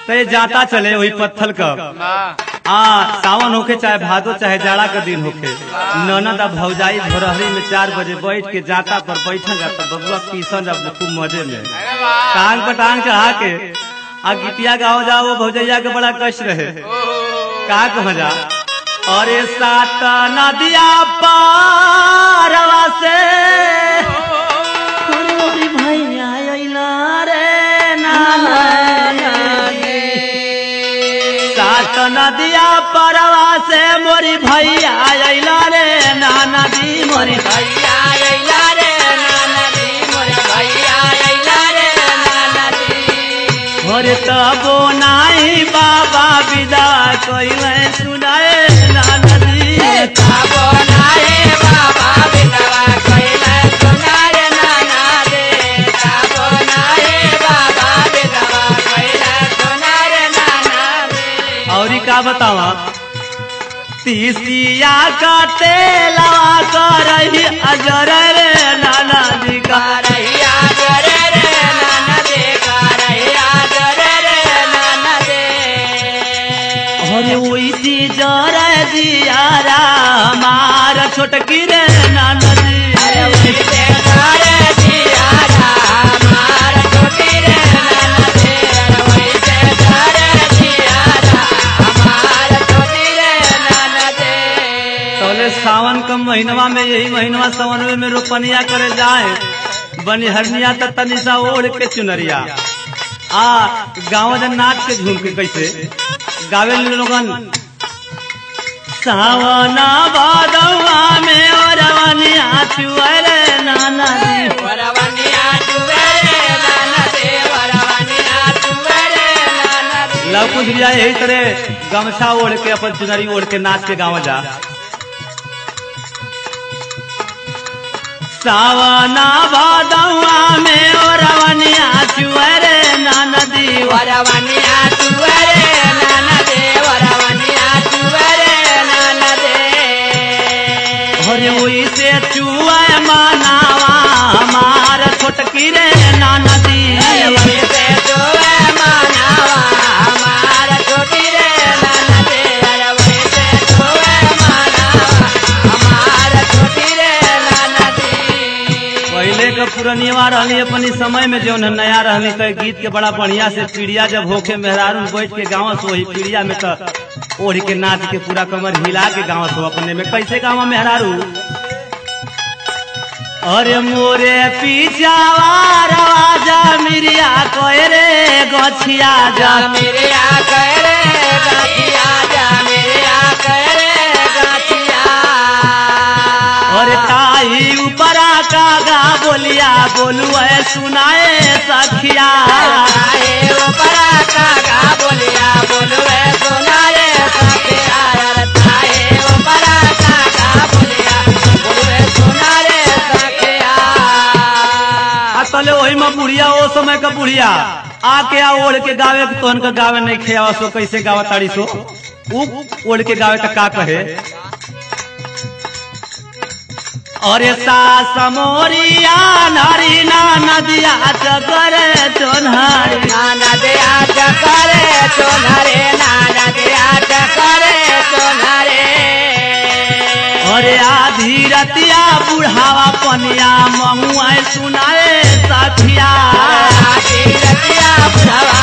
तो ये जाता चले वही पत्थल का सावन होके चाहे भादो चाहे जाड़ा का दिन होके ननद भौजाई भोरहरी में 4 बजे बैठ के जाता पर बैठेगा तो बबुआ पीसन जब खूब मजे में टांग पर टांग चढ़ा के आ गीतिया गाँव जाओ वो भौजैया के बड़ा कष्ट रहे का कहा जा। और सात नदिया पारवा से भैया रे सात नदिया पारवा से मोरी भैया अइला रे नाना दी मोरी भैया अइला रे नाना दी मोरी भैया अइला रे नाना दी। और तबो नाई बाबा विदा कइले सुनाए नाना दी तबो नाई बाबा विदा कइले सुनाए नाना दे तबो नाई बाबा विदा कइले सुनाए नाना दे। और का बतावा तीसिया का तेला करही अजर रे नाना जी करही अजर रे नाना दे करही अजर रे नाना दे। और ओइसी जर दियारा हमार छोटकी रे नाना जी अरे ओइसी जर दियारा हमार छोटकी रे नाना दे ओइसी जर दियारा हमार छोटकी रे नाना दे। तोले सावन का महीनवा में यही महीनवा सावन में रोपनिया करे जाए बनिहरनिया त तनिसा ओढ़ के चुनरिया गाँव नाच के झूम के कैसे गावे लोगन सावना भादवा में ओरवनिया चुअरे नाना दी ओरवनिया चुअरे नाना दे ओरवनिया चुअरे नाना दी। लव कुछ भी यही तरह गमछा ओढ़ के अपन चुनरी ओढ़ के नाच के गाँव जा। सावना भादवा में ओरवनिया चुअरे नाना दी ओरवनिया चुअरे नाना दे ओरवनिया चुअरे नाना दे। और वही से चुआ मानावा हमार छोटकी रे नाना दी वही से चुआ मानावा हमार छोटी रे नाना दे वही से चुआ मानावा हमार छोटी रे नाना दी। पहले का पुरनिया रहली अपनी समय में जो नया रहली तो गीत के बड़ा बढ़िया से पीड़िया जब होके मेहरारू बैठ के गाँव से वही पीड़िया में तो ओढ़ के नाच के पूरा कमर हिला के गाँव से अपने में कैसे गाँव मेहरारू। अरे मोरे पीछावा राजा मिरिया कोए रे गछिया जा मिरिया कोए रे गछिया जा मिरिया कोए रे गछिया। और ताही ऊपरा का गा बोलिया बोलू है सुनाए सखिया ताही ऊपरा का गा बोलिया बोलू है सुनाए सखिया ताही ऊपरा का गा बोलिया बोलू है सुनाए सखिया। तले वही में बुढ़िया ओ समय का बुढ़िया आके आ ओढ़ के गावे तोहन का गावे नहीं खेवा सो कैसे गावा ताड़ी सो ओढ़ के गावे का कहे। और सास मोरिया नारी नाना दिया चकरे चोनहरे नाना दिया चकरे चोनहरे नाना दिया चकरे चोनहरे। और आधी रतिया बुढ़ावा पनिया महुआ सुनाए सखिया आधी रतिया बुढ़ावा